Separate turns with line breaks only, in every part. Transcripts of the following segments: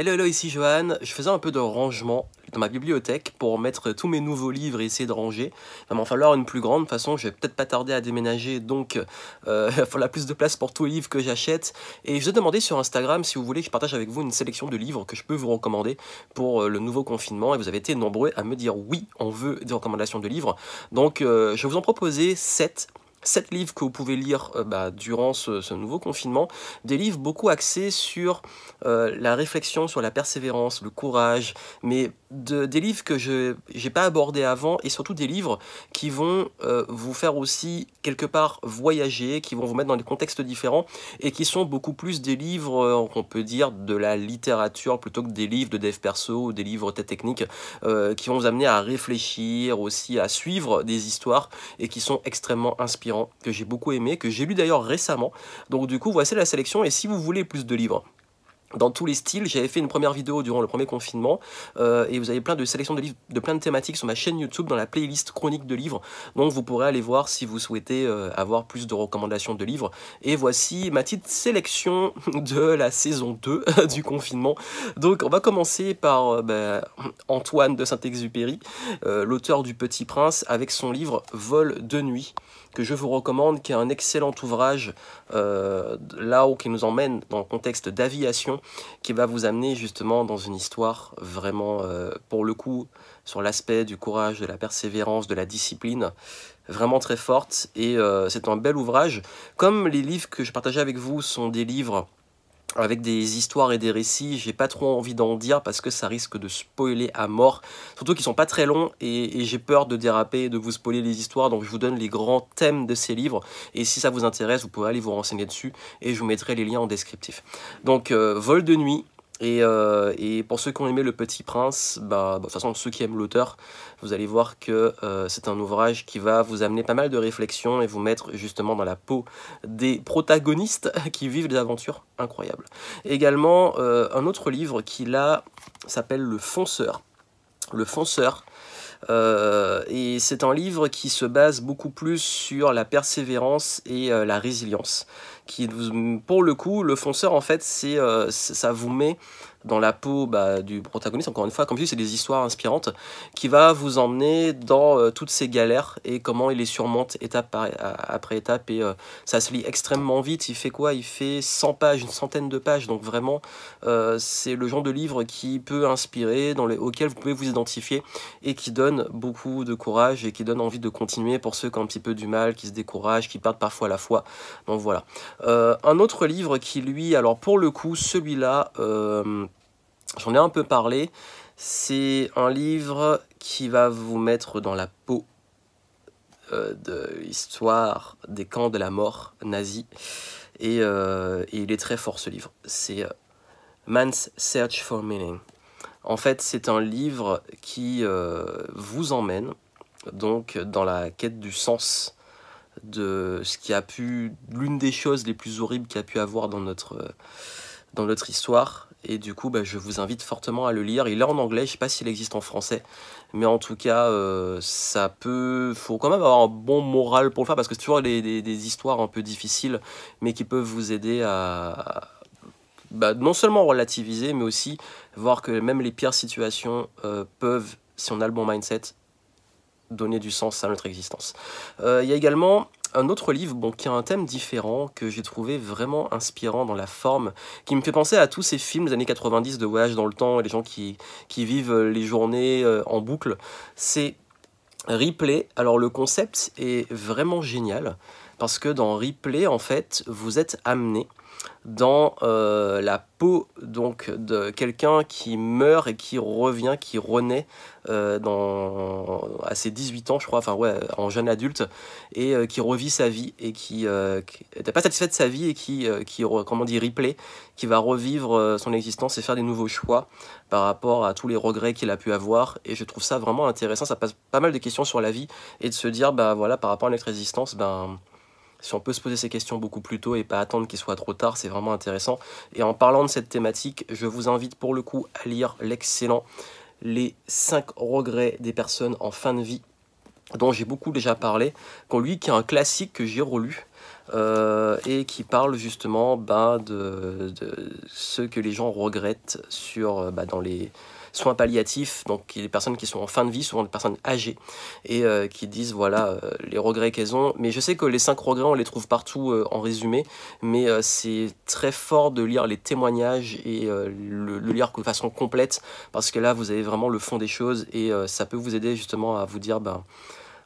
Hello, hello, ici Johan. Je faisais un peu de rangement dans ma bibliothèque pour mettre tous mes nouveaux livres et essayer de ranger. Il va m'en falloir une plus grande. De toute façon, je vais peut-être pas tarder à déménager, donc il va falloir plus de place pour tous les livres que j'achète. Et je vous ai demandé sur Instagram si vous voulez que je partage avec vous une sélection de livres que je peux vous recommander pour le nouveau confinement. Et vous avez été nombreux à me dire oui, on veut des recommandations de livres. Donc je vais vous en proposer 7 livres que vous pouvez lire durant ce nouveau confinement, des livres beaucoup axés sur la réflexion, sur la persévérance, le courage, mais des livres que je n'ai pas abordés avant, et surtout des livres qui vont vous faire aussi quelque part voyager, qui vont vous mettre dans des contextes différents, et qui sont beaucoup plus des livres, qu'on peut dire, de la littérature, plutôt que des livres de dev perso ou des livres techniques, qui vont vous amener à réfléchir, aussi à suivre des histoires, et qui sont extrêmement inspirants, que j'ai beaucoup aimé, que j'ai lu d'ailleurs récemment. Donc du coup, voici la sélection, et si vous voulez plus de livres dans tous les styles, j'avais fait une première vidéo durant le premier confinement, et vous avez plein de sélections de livres de plein de thématiques sur ma chaîne YouTube dans la playlist chronique de livres, donc vous pourrez aller voir si vous souhaitez avoir plus de recommandations de livres. Et voici ma petite sélection de la saison 2 du confinement. Donc on va commencer par Antoine de Saint-Exupéry, l'auteur du Petit Prince, avec son livre Vol de nuit, que je vous recommande, qui est un excellent ouvrage là-haut, qui nous emmène dans le contexte d'aviation, qui va vous amener justement dans une histoire vraiment, pour le coup, sur l'aspect du courage, de la persévérance, de la discipline, vraiment très forte. Et c'est un bel ouvrage. Comme les livres que je partageais avec vous sont des livres avec des histoires et des récits, j'ai pas trop envie d'en dire parce que ça risque de spoiler à mort, surtout qu'ils sont pas très longs, et j'ai peur de déraper et de vous spoiler les histoires, donc je vous donne les grands thèmes de ces livres, et si ça vous intéresse, vous pouvez aller vous renseigner dessus, et je vous mettrai les liens en descriptif. Donc Vol de nuit. Et pour ceux qui ont aimé Le Petit Prince, de toute façon ceux qui aiment l'auteur, vous allez voir que c'est un ouvrage qui va vous amener pas mal de réflexions et vous mettre justement dans la peau des protagonistes qui vivent des aventures incroyables. Également un autre livre qui là s'appelle Le Fonceur. Le Fonceur. Et c'est un livre qui se base beaucoup plus sur la persévérance et la résilience. Pour le coup, Le Fonceur, en fait, ça vous met dans la peau du protagoniste. Encore une fois, comme je dis, c'est des histoires inspirantes qui va vous emmener dans toutes ces galères et comment il les surmonte étape après étape. Et ça se lit extrêmement vite. Il fait quoi? Il fait 100 pages, une centaine de pages. Donc vraiment, c'est le genre de livre qui peut inspirer, auquel vous pouvez vous identifier, et qui donne beaucoup de courage et qui donne envie de continuer pour ceux qui ont un petit peu du mal, qui se découragent, qui perdent parfois la foi. Donc voilà. Un autre livre qui, lui, alors pour le coup, celui-là, j'en ai un peu parlé, c'est un livre qui va vous mettre dans la peau de l'histoire des camps de la mort nazis, et il est très fort ce livre. C'est Man's Search for Meaning. En fait, c'est un livre qui vous emmène donc dans la quête du sens de ce qui a pu, l'une des choses les plus horribles qu'il y a pu avoir dans notre histoire. Et du coup, je vous invite fortement à le lire. Il est en anglais, je ne sais pas s'il existe en français, mais en tout cas, faut quand même avoir un bon moral pour le faire, parce que c'est toujours des histoires un peu difficiles, mais qui peuvent vous aider à non seulement relativiser, mais aussi voir que même les pires situations peuvent, si on a le bon mindset, donner du sens à notre existence. Il y a également un autre livre qui a un thème différent, que j'ai trouvé vraiment inspirant dans la forme, qui me fait penser à tous ces films des années 90 de voyage dans le temps, et les gens qui vivent les journées en boucle. C'est Ripley. Alors le concept est vraiment génial, parce que dans Ripley, en fait, vous êtes amené dans la peau donc de quelqu'un qui meurt et qui revient, qui renaît à ses 18 ans, je crois, enfin ouais, en jeune adulte, et qui revit sa vie, et qui n'était pas satisfait de sa vie, et comment dire, Ripley, qui va revivre son existence et faire des nouveaux choix par rapport à tous les regrets qu'il a pu avoir. Et je trouve ça vraiment intéressant. Ça passe pas mal de questions sur la vie, et de se dire, voilà, par rapport à notre existence, si on peut se poser ces questions beaucoup plus tôt et pas attendre qu'il soit trop tard, c'est vraiment intéressant. Et en parlant de cette thématique, je vous invite pour le coup à lire l'excellent Les 5 regrets des personnes en fin de vie, dont j'ai beaucoup déjà parlé, qui est un classique que j'ai relu. et qui parle justement de ce que les gens regrettent sur, dans les soins palliatifs, donc les personnes qui sont en fin de vie, souvent des personnes âgées, et qui disent voilà les regrets qu'elles ont. Mais je sais que les 5 regrets, on les trouve partout en résumé, mais c'est très fort de lire les témoignages et le lire de façon complète, parce que là vous avez vraiment le fond des choses, et ça peut vous aider justement à vous dire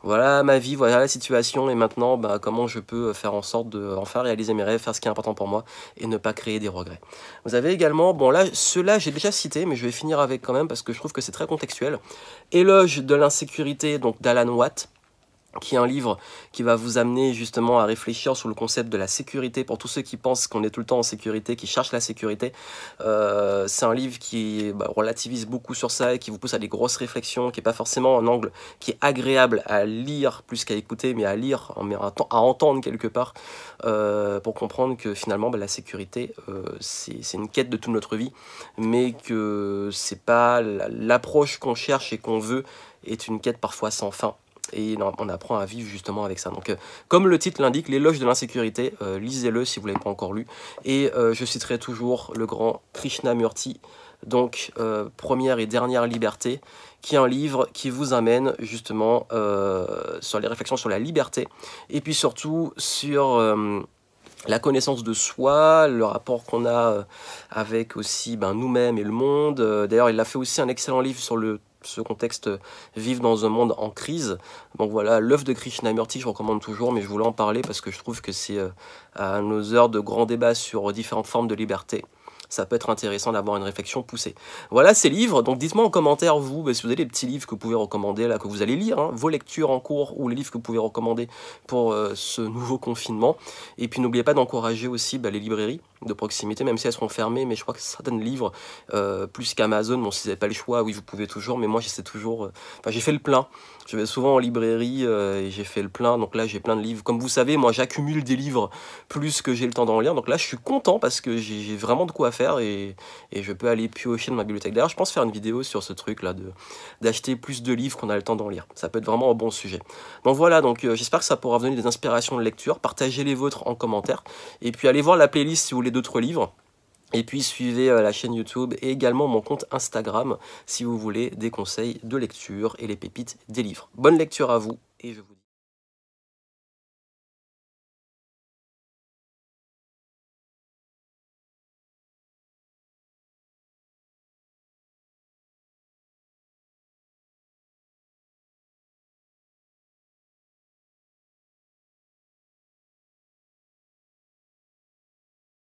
voilà ma vie, voilà la situation, et maintenant comment je peux faire en sorte de enfin réaliser mes rêves, faire ce qui est important pour moi et ne pas créer des regrets. Vous avez également, bon là, ceux-là j'ai déjà cité, mais je vais finir avec quand même parce que je trouve que c'est très contextuel. Éloge de l'insécurité, donc d'Alan Watt, qui est un livre qui va vous amener justement à réfléchir sur le concept de la sécurité pour tous ceux qui pensent qu'on est tout le temps en sécurité, qui cherchent la sécurité. C'est un livre qui relativise beaucoup sur ça et qui vous pousse à des grosses réflexions, qui n'est pas forcément un angle qui est agréable à lire plus qu'à écouter, mais à lire, mais à entendre quelque part, pour comprendre que finalement la sécurité, c'est une quête de toute notre vie, mais que c'est pas l'approche qu'on cherche et qu'on veut est une quête parfois sans fin. Et on apprend à vivre justement avec ça. Donc, comme le titre l'indique, l'éloge de l'insécurité, lisez-le si vous ne l'avez pas encore lu. Et je citerai toujours le grand Krishnamurti, donc Première et dernière liberté, qui est un livre qui vous amène justement sur les réflexions sur la liberté, et puis surtout sur la connaissance de soi, le rapport qu'on a avec aussi nous-mêmes et le monde. D'ailleurs, il a fait aussi un excellent livre sur ce contexte, vivre dans un monde en crise. Donc voilà, l'œuvre de Krishnamurti, je recommande toujours, mais je voulais en parler parce que je trouve que c'est à nos heures de grands débats sur différentes formes de liberté, ça peut être intéressant d'avoir une réflexion poussée. Voilà ces livres, donc dites-moi en commentaire, vous, si vous avez des petits livres que vous pouvez recommander, là, que vous allez lire, vos lectures en cours, ou les livres que vous pouvez recommander pour ce nouveau confinement. Et puis n'oubliez pas d'encourager aussi les librairies de proximité, même si elles seront fermées, mais je crois que certains livres, plus qu'Amazon, bon, si vous n'avez pas le choix, oui, vous pouvez toujours, mais moi, j'essaie toujours, j'ai fait le plein. Je vais souvent en librairie et j'ai fait le plein, donc là, j'ai plein de livres. Comme vous savez, moi, j'accumule des livres plus que j'ai le temps d'en lire, donc là, je suis content parce que j'ai vraiment de quoi faire et je peux aller piocher dans ma bibliothèque. D'ailleurs, je pense faire une vidéo sur ce truc-là, d'acheter plus de livres qu'on a le temps d'en lire. Ça peut être vraiment un bon sujet. Donc voilà, donc j'espère que ça pourra vous donner des inspirations de lecture. Partagez les vôtres en commentaire. Et puis allez voir la playlist si vous voulez d'autres livres. Et puis suivez la chaîne YouTube et également mon compte Instagram si vous voulez des conseils de lecture et les pépites des livres. Bonne lecture à vous et je vous dis